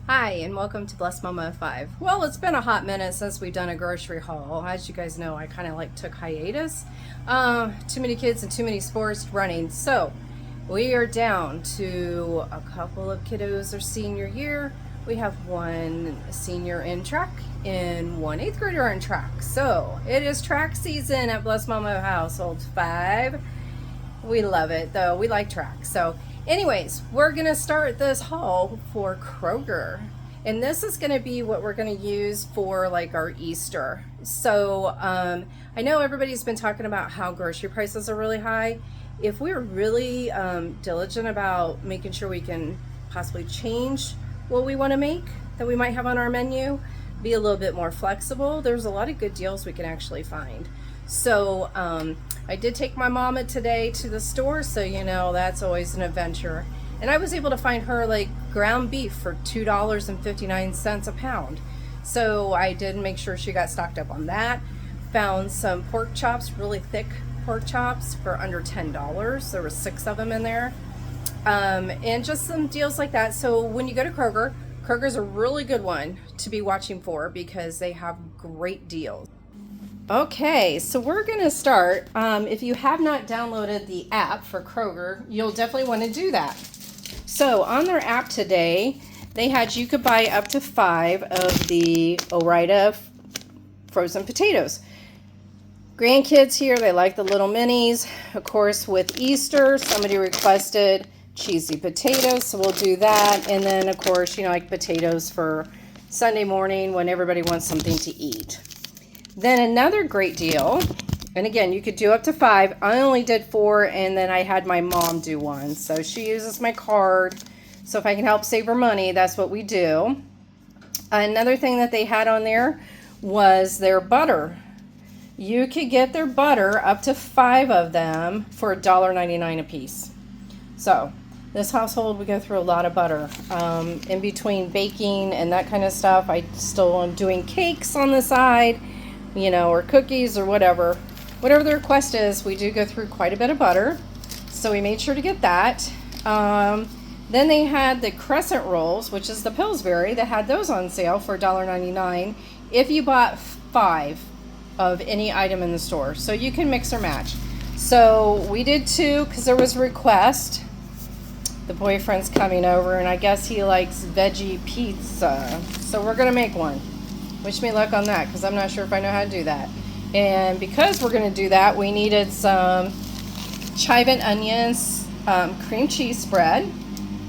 Hi, and welcome to Blessed Mama of Five. Well, it's been a hot minute since we've done a grocery haul. As you guys know, I kind of took hiatus. Too many kids and too many sports running. So we are down to a couple of kiddos are senior year. We have one senior in track and one eighth grader in track. So it is track season at Blessed Mama Household 5. We love it though. We like track. So anyways, we're going to start this haul for Kroger. And this is going to be what we're going to use for like our Easter. So I know everybody's been talking about how grocery prices are really high. If we're really diligent about making sure we can possibly change what we want to make that we might have on our menu, be a little bit more flexible, there's a lot of good deals we can actually find. So I did take my mama today to the store, so you know that's always an adventure. And I was able to find her like ground beef for $2.59 a pound. So I did make sure she got stocked up on that. Found some pork chops, really thick pork chops for under $10. There were 6 of them in there. And just some deals like that. So when you go to Kroger, Kroger's a really good one to be watching for because they have great deals. Okay, so we're going to start. If you have not downloaded the app for Kroger, you'll definitely want to do that. So on their app today, they had you could buy up to 5 of the Ore-Ida frozen potatoes. Grandkids here, they like the little minis. Of course, with Easter, somebody requested cheesy potatoes, so we'll do that. And then, of course, you know, like potatoes for Sunday morning when everybody wants something to eat. Then another great deal, and again, you could do up to 5. I only did 4, and then I had my mom do 1. So she uses my card. So if I can help save her money, that's what we do. Another thing that they had on there was their butter. You could get their butter, up to 5 of them, for $1.99 a piece. So this household, we go through a lot of butter. In between baking and that kind of stuff, I still am doing cakes on the side, you know, or cookies or whatever. Whatever the request is, we do go through quite a bit of butter. So we made sure to get that. Then they had the crescent rolls, which is the Pillsbury. They had those on sale for $1.99 if you bought 5 of any item in the store. So you can mix or match. So we did 2 because there was a request. The boyfriend's coming over, and I guess he likes veggie pizza. So we're going to make one. Wish me luck on that because I'm not sure if I know how to do that. And because we're going to do that, we needed some chive and onions cream cheese spread.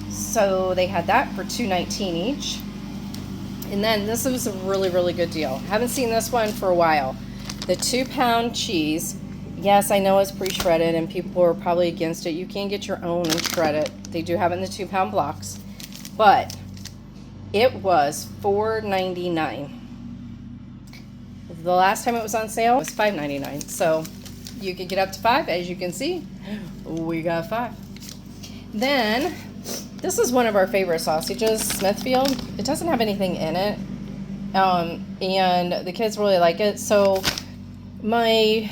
So they had that for $2.19 each. And then this was a really, really good deal. Haven't seen this one for a while. The 2-pound cheese. Yes, I know it's pre-shredded and people are probably against it. You can get your own and shred it. They do have it in the 2-pound blocks. But it was $4.99. The last time it was on sale was $5.99. So you could get up to 5. As you can see, we got 5. Then this is one of our favorite sausages, Smithfield. It doesn't have anything in it. And the kids really like it. So my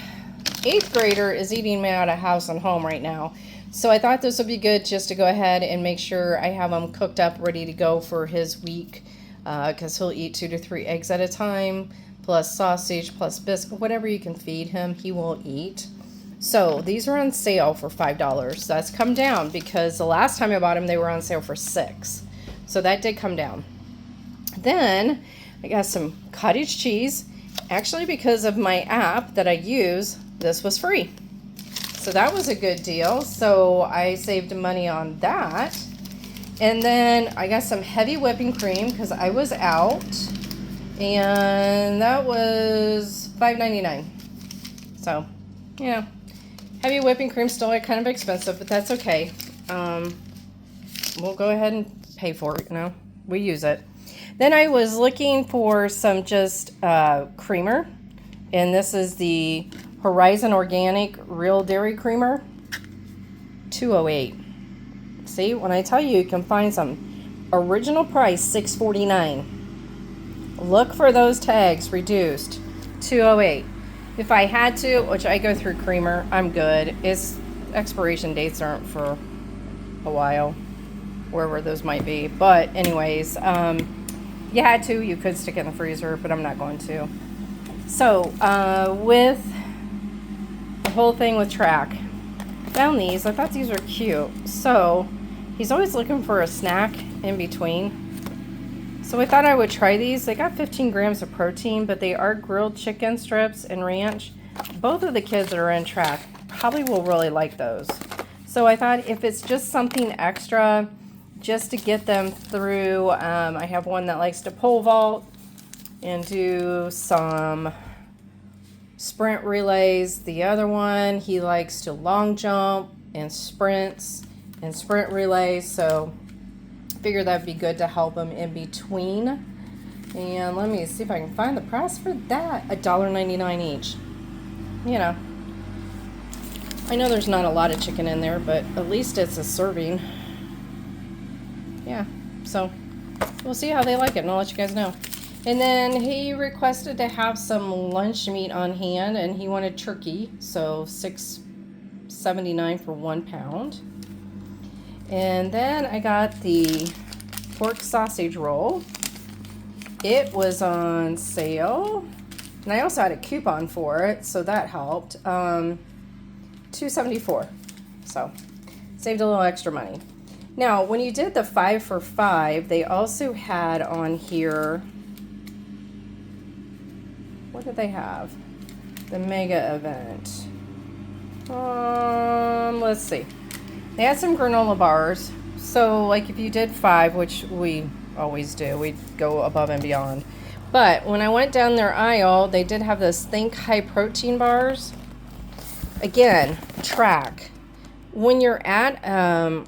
8th grader is eating me out of house and home right now. So I thought this would be good just to go ahead and make sure I have him cooked up, ready to go for his week. Because he'll eat 2 to 3 eggs at a time, plus sausage, plus biscuit, whatever you can feed him, he will eat. So these are on sale for $5. That's come down because the last time I bought them, they were on sale for $6. So that did come down. Then I got some cottage cheese. Actually, because of my app that I use, this was free. So that was a good deal. So I saved money on that. And then I got some heavy whipping cream because I was out. And that was $5.99. So, you know, heavy whipping cream still kind of expensive, but that's okay. We'll go ahead and pay for it, you know. We use it. Then I was looking for some just creamer. And this is the Horizon Organic Real Dairy Creamer. $2.08. See, when I tell you, you can find some. Original price, $6.49. Look for those tags reduced. $2.08. If I had to, which I go through creamer, I'm good. Its expiration dates aren't for a while. wherever those might be. But anyways, you had to, you could stick it in the freezer, but I'm not going to. So with the whole thing with Track, found these. I thought these were cute. So he's always looking for a snack in between. So I thought I would try these. They got 15 grams of protein, but they are grilled chicken strips and ranch. Both of the kids that are in Track probably will really like those. So I thought if it's just something extra, just to get them through, I have one that likes to pole vault and do some sprint relays. The other one, he likes to long jump and sprints and sprint relays. So figure that'd be good to help them in between. And let me see if I can find the price for that. $1.99 each. You know, I know there's not a lot of chicken in there, but at least it's a serving. Yeah, so we'll see how they like it, and I'll let you guys know. And then he requested to have some lunch meat on hand, and he wanted turkey, so $6.79 for 1 pound. And then I got the pork sausage roll. It was on sale, and I also had a coupon for it, so that helped. $2.74, so saved a little extra money. Now, when you did the 5 for $5, they also had on here, what did they have? The mega event. Let's see. They had some granola bars. So, like, if you did 5, which we always do, we go above and beyond. But when I went down their aisle, they did have those Think High Protein bars. Again, Track. When you're at a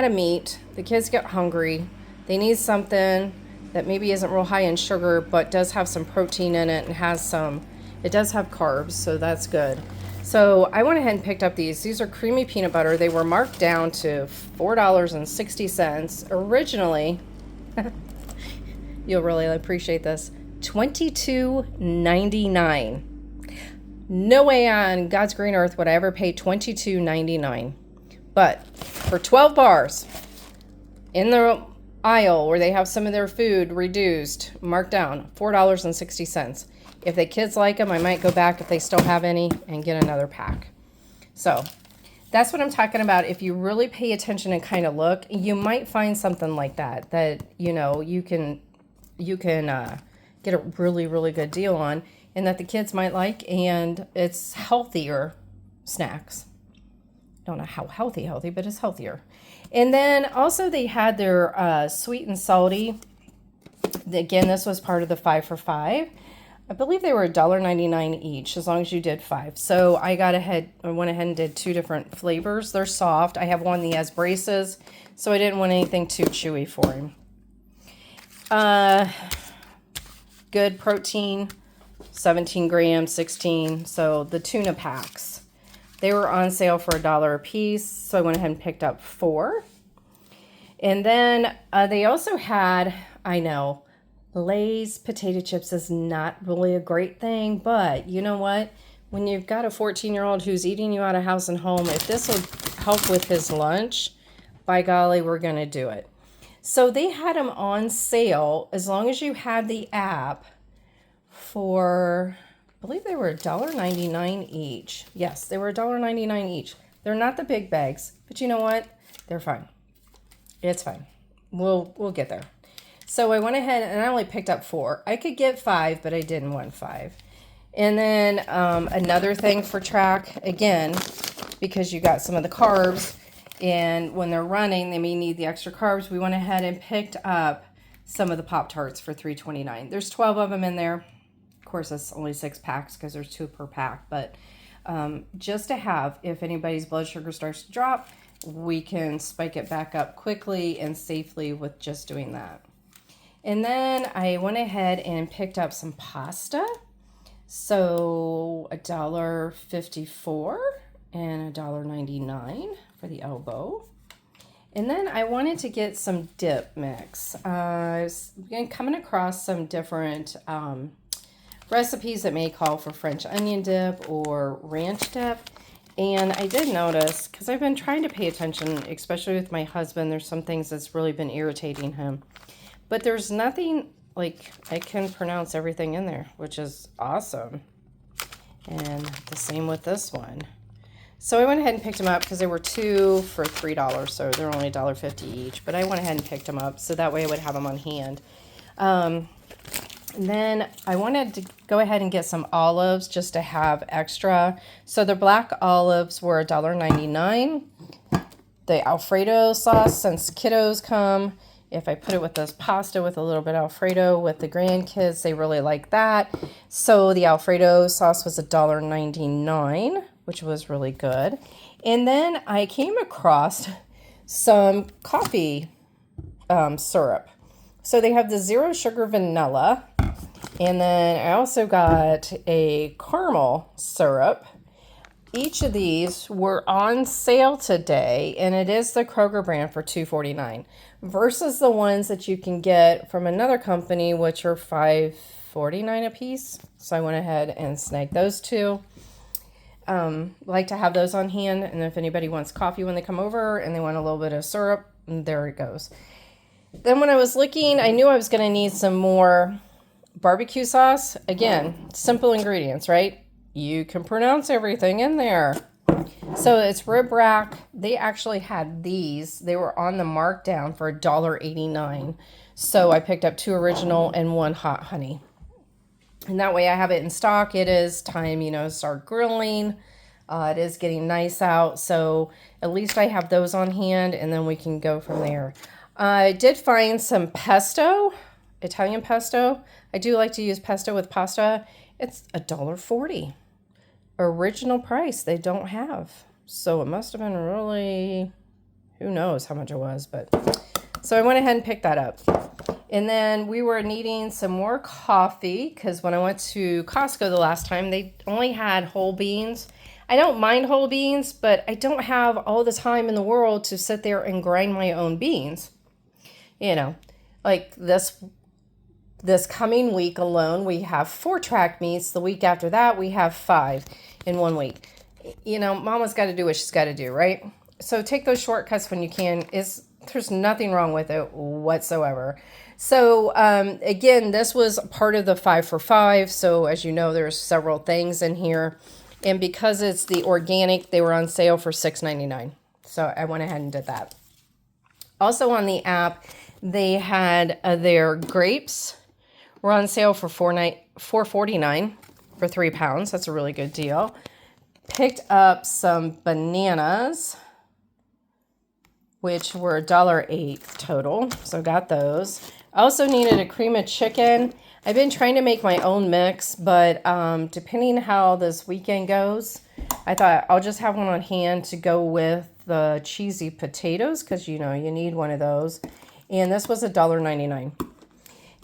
meet, the kids get hungry. They need something that maybe isn't real high in sugar, but does have some protein in it and it does have carbs, so that's good. So I went ahead and picked up these. These are creamy peanut butter. They were marked down to $4.60. Originally, you'll really appreciate this, $22.99. No way on God's green earth would I ever pay $22.99. But for 12 bars in the aisle where they have some of their food reduced, marked down, $4.60. If the kids like them, I might go back if they still have any and get another pack. So that's what I'm talking about. If you really pay attention and kind of look, you might find something like that, you know, you can get a really, really good deal on, and that the kids might like, and it's healthier snacks. Don't know how healthy, but it's healthier. And then also they had their sweet and salty. Again, this was part of the 5 for $5. I believe they were $1.99 each, as long as you did 5. So I went ahead and did 2 different flavors. They're soft. I have one that has braces, so I didn't want anything too chewy for him. Good protein, 17 grams, 16. So the tuna packs, they were on sale for $1 a piece, so I went ahead and picked up 4. And then they also had, I know, Lay's potato chips is not really a great thing, but you know what? When you've got a 14-year-old who's eating you out of house and home, if this will help with his lunch, by golly, we're going to do it. So they had them on sale as long as you had the app for, I believe they were $1.99 each. Yes, they were $1.99 each. They're not the big bags, but you know what? They're fine. It's fine. We'll get there. So I went ahead and I only picked up 4. I could get 5, but I didn't want 5. And then another thing for Track, again, because you got some of the carbs, and when they're running, they may need the extra carbs. We went ahead and picked up some of the Pop-Tarts for $3.29. There's 12 of them in there. Of course, that's only 6 packs because there's 2 per pack. But just to have, if anybody's blood sugar starts to drop, we can spike it back up quickly and safely with just doing that. And then I went ahead and picked up some pasta. So $1.54 and $1.99 for the elbow. And then I wanted to get some dip mix. I was coming across some different recipes that may call for French onion dip or ranch dip. And I did notice, because I've been trying to pay attention, especially with my husband, there's some things that's really been irritating him. But there's nothing, like, I can pronounce everything in there, which is awesome. And the same with this one. So I went ahead and picked them up because they were 2 for $3, so they're only $1.50 each. But I went ahead and picked them up so that way I would have them on hand. And then I wanted to go ahead and get some olives just to have extra. So the black olives were $1.99. The Alfredo sauce, since kiddos come, if I put it with this pasta with a little bit of Alfredo with the grandkids, they really like that. So the Alfredo sauce was $1.99, which was really good. And then I came across some coffee syrup. So they have the zero sugar vanilla. And then I also got a caramel syrup. Each of these were on sale today, and it is the Kroger brand for $2.49 versus the ones that you can get from another company, which are $5.49 a piece. So I went ahead and snagged those two. Like to have those on hand, and if anybody wants coffee when they come over and they want a little bit of syrup, there it goes. Then when I was looking, I knew I was going to need some more barbecue sauce. Again, simple ingredients, right? You can pronounce everything in there. So it's rib rack. They actually had these. They were on the markdown for $1.89. So I picked up 2 original and 1 hot honey. And that way I have it in stock. It is time, to start grilling. It is getting nice out. So at least I have those on hand, and then we can go from there. I did find some pesto, Italian pesto. I do like to use pesto with pasta. It's $1.40. Original price they don't have. So it must have been really, who knows how much it was. But so I went ahead and picked that up. And then we were needing some more coffee because when I went to Costco the last time, they only had whole beans. I don't mind whole beans, but I don't have all the time in the world to sit there and grind my own beans. Like this coming week alone, we have 4 track meets. The week after that, we have 5 in 1 week. Mama's got to do what she's got to do, right? So take those shortcuts when you can. There's nothing wrong with it whatsoever. So again, this was part of the 5 for 5. So as you know, there's several things in here. And because it's the organic, they were on sale for $6.99. So I went ahead and did that. Also on the app, they had their grapes were on sale for $4.49 for 3 pounds. That's a really good deal. Picked up some bananas, which were $1.08 total. So got those. I also needed a cream of chicken. I've been trying to make my own mix, but depending how this weekend goes, I thought I'll just have one on hand to go with the cheesy potatoes because, you need one of those. And this was $1.99.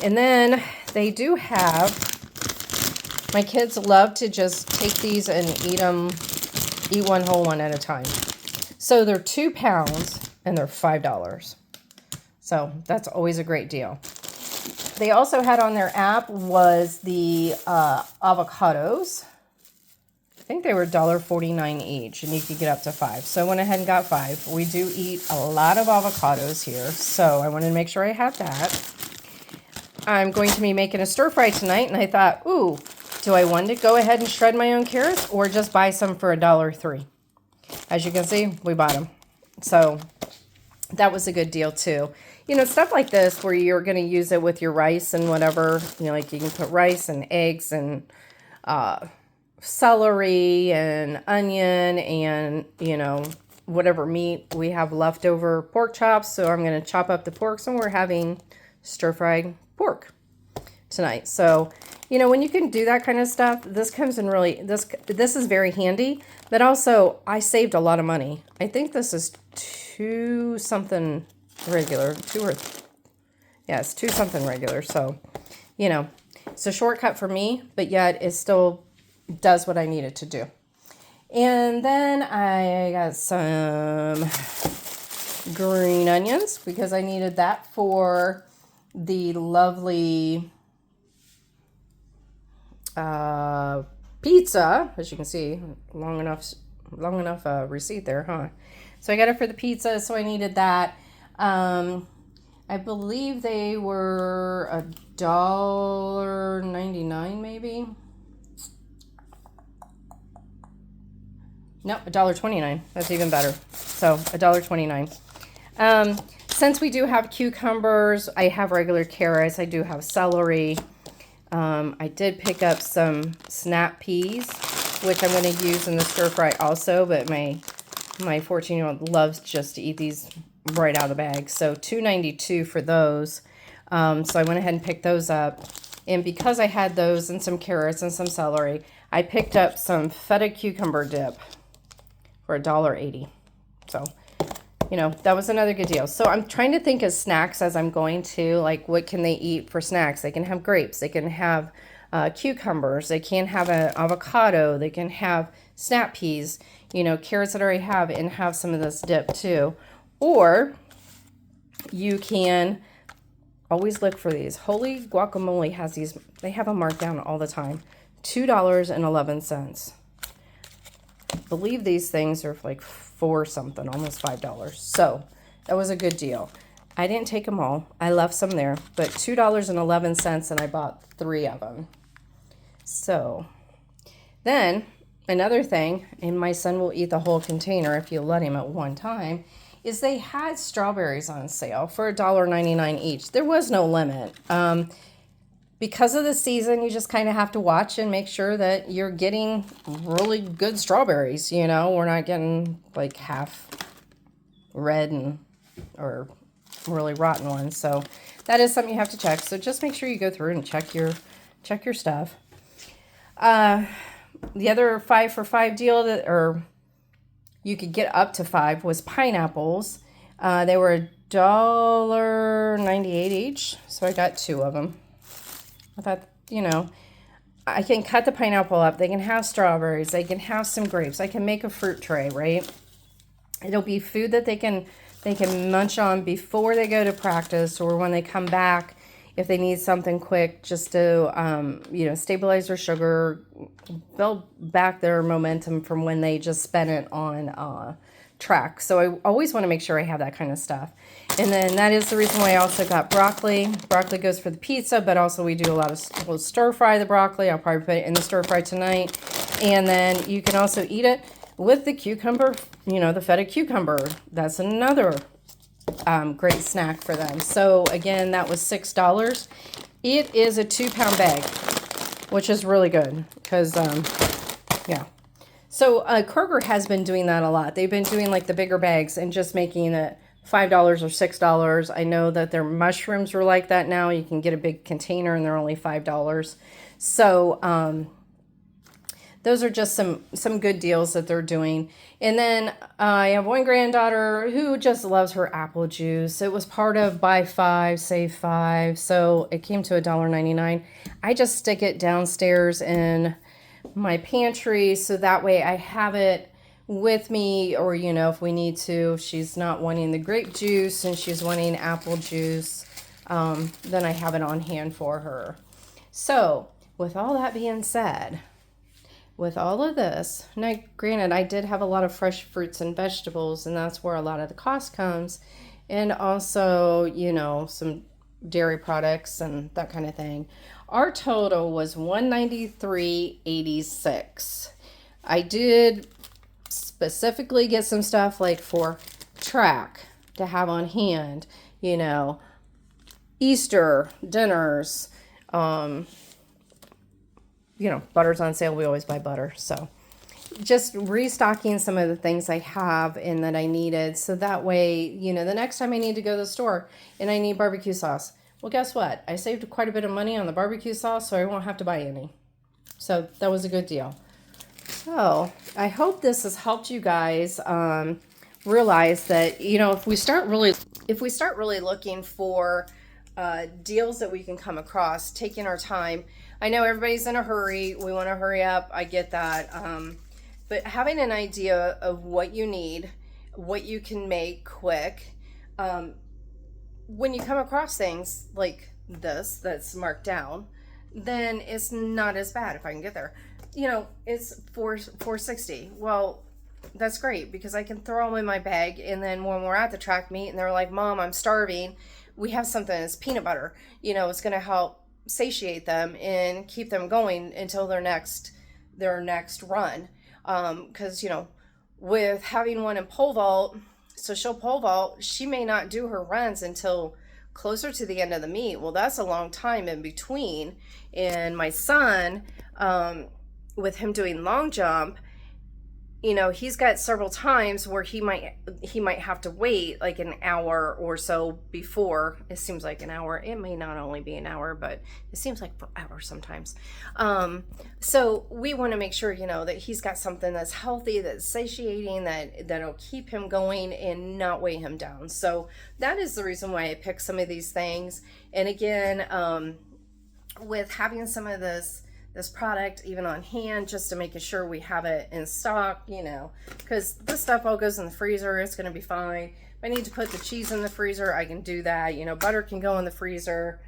And then they do have, my kids love to just take these and eat one whole one at a time. So they're 2 pounds and they're $5. So that's always a great deal. They also had on their app was the avocados. I think they were $1.49 each, and you could get up to 5. So I went ahead and got 5. We do eat a lot of avocados here, so I wanted to make sure I had that. I'm going to be making a stir fry tonight, and I thought, ooh, do I want to go ahead and shred my own carrots or just buy some for $1.03? As you can see, we bought them. So that was a good deal too. Stuff like this where you're going to use it with your rice and whatever, like you can put rice and eggs and celery and onion and, whatever meat. We have leftover pork chops, so I'm going to chop up the pork, and we're having stir-fried pork tonight. So, when you can do that kind of stuff, this comes in really, this is very handy, but also I saved a lot of money. I think this is 2 something regular, it's 2 something regular. So, it's a shortcut for me, but yet it still does what I need it to do. And then I got some green onions because I needed that for the lovely pizza. As you can see, long enough long enough receipt there, huh? So I got it for the pizza, so I needed that. I believe they were $1.99 maybe. Nope, $1.29. That's even better. So $1.29. Since we do have cucumbers, I have regular carrots, I do have celery. I did pick up some snap peas, which I'm going to use in the stir fry also, but my 14-year-old loves just to eat these right out of the bag. So $2.92 for those. So I went ahead and picked those up. And because I had those and some carrots and some celery, I picked up some feta cucumber dip for $1.80. So, you know, that was another good deal. So I'm trying to think of snacks as I'm going to, like, what can they eat for snacks? They can have grapes. They can have cucumbers. They can have an avocado. They can have snap peas, you know, carrots that I already have, and have some of this dip too. Or you can always look for these. Holy Guacamole has these. They have them marked down all the time. $2.11. I believe these things are like $4 something, almost $5. So that was a good deal. I didn't take them all. I left some there, but $2.11, and I bought 3 of them. So then another thing, and my son will eat the whole container if you let him at one time, is they had strawberries on sale for $1.99 each. There was no limit. Because of the season, you just kind of have to watch and make sure that you're getting really good strawberries. You know, we're not getting like half red or really rotten ones. So that is something you have to check. So just make sure you go through and check your stuff. The other 5 for $5 deal or you could get up to 5 was pineapples. They were $1.98 each, so I got 2 of them. I thought, you know, I can cut the pineapple up. They can have strawberries. They can have some grapes. I can make a fruit tray, right? It'll be food that they can munch on before they go to practice, or when they come back, if they need something quick just to, you know, stabilize their sugar, build back their momentum from when they just spent it on track. So I always want to make sure I have that kind of stuff. And then that is the reason why I also got broccoli. Broccoli goes for the pizza, but also we do a lot of, we'll stir fry the broccoli. I'll probably put it in the stir fry tonight. And then you can also eat it with the cucumber, you know, the feta cucumber. That's another great snack for them. So again, that was $6. It is a 2-pound bag, which is really good because, yeah. So Kroger has been doing that a lot. They've been doing like the bigger bags and just making it $5 or $6. I know that their mushrooms are like that now. You can get a big container and they're only $5. So those are just some good deals that they're doing. And then I have one granddaughter who just loves her apple juice. It was part of buy 5, save 5. So it came to $1.99. I just stick it downstairs in my pantry so that way I have it with me, or, you know, if we need to, if she's not wanting the grape juice and she's wanting apple juice, then I have it on hand for her. So with all that being said, with all of this, now granted, I did have a lot of fresh fruits and vegetables, and that's where a lot of the cost comes, and also, you know, some dairy products and that kind of thing. Our total was $193.86. I did specifically get some stuff like for track to have on hand, you know, Easter dinners, you know, butter's on sale. We always buy butter. So just restocking some of the things I have and that I needed. So that way, you know, the next time I need to go to the store and I need barbecue sauce, well, guess what? I saved quite a bit of money on the barbecue sauce, so I won't have to buy any. So that was a good deal. So I hope this has helped you guys realize that, you know, if we start really looking for deals that we can come across, taking our time. I know everybody's in a hurry. We want to hurry up. I get that. But having an idea of what you need, what you can make quick, when you come across things like this that's marked down, then it's not as bad if I can get there. You know, it's $4.60. Well, that's great because I can throw them in my bag. And then when we're at the track meet and they're like, Mom, I'm starving, we have something that's peanut butter. It's going to help satiate them and keep them going until their next run. Because, with having one in pole vault, so she'll pole vault, she may not do her runs until closer to the end of the meet. Well, that's a long time in between. And my son, with him doing long jump, he's got several times where he might have to wait like an hour or so before. It seems like an hour. It may not only be an hour, but it seems like forever sometimes. So we want to make sure, that he's got something that's healthy, that's satiating, that'll keep him going and not weigh him down. So that is the reason why I picked some of these things. And again, with having some of this product even on hand, just to making sure we have it in stock, because this stuff all goes in the freezer. It's going to be fine. If I need to put the cheese in the freezer, I can do that. Butter can go in the freezer.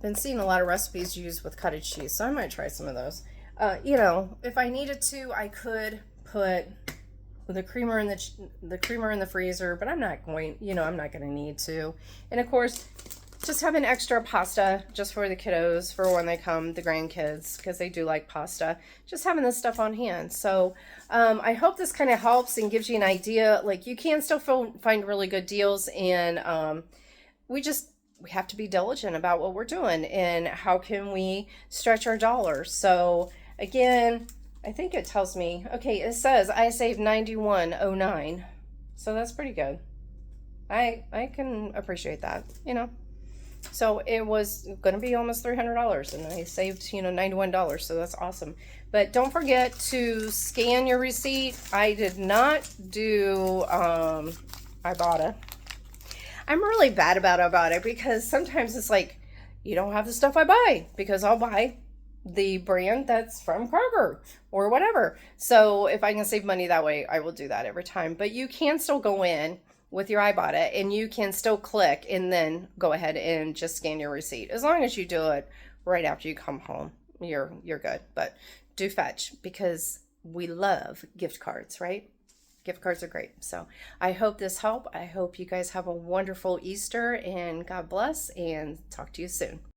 Been seeing a lot of recipes used with cottage cheese, so I might try some of those. If I needed to, I could put the creamer in the freezer, but I'm not going to need to. And of course, just having extra pasta just for the kiddos for when they come, the grandkids, because they do like pasta. Just having this stuff on hand. So I hope this kind of helps and gives you an idea. Like, you can still find really good deals, and we have to be diligent about what we're doing and how can we stretch our dollars. So again, I think it tells me, okay, it says I saved $91.09. So that's pretty good. I can appreciate that, So it was going to be almost $300, and I saved, $91. So that's awesome. But don't forget to scan your receipt. I did not do Ibotta. I'm really bad about Ibotta because sometimes it's like, you don't have the stuff I buy, because I'll buy the brand that's from Kroger or whatever. So if I can save money that way, I will do that every time. But you can still go in with your Ibotta and you can still click and then go ahead and just scan your receipt. As long as you do it right after you come home, you're good. But do fetch, because we love gift cards, right? Gift cards are great. So I hope this helped. I hope you guys have a wonderful Easter, and God bless, and talk to you soon.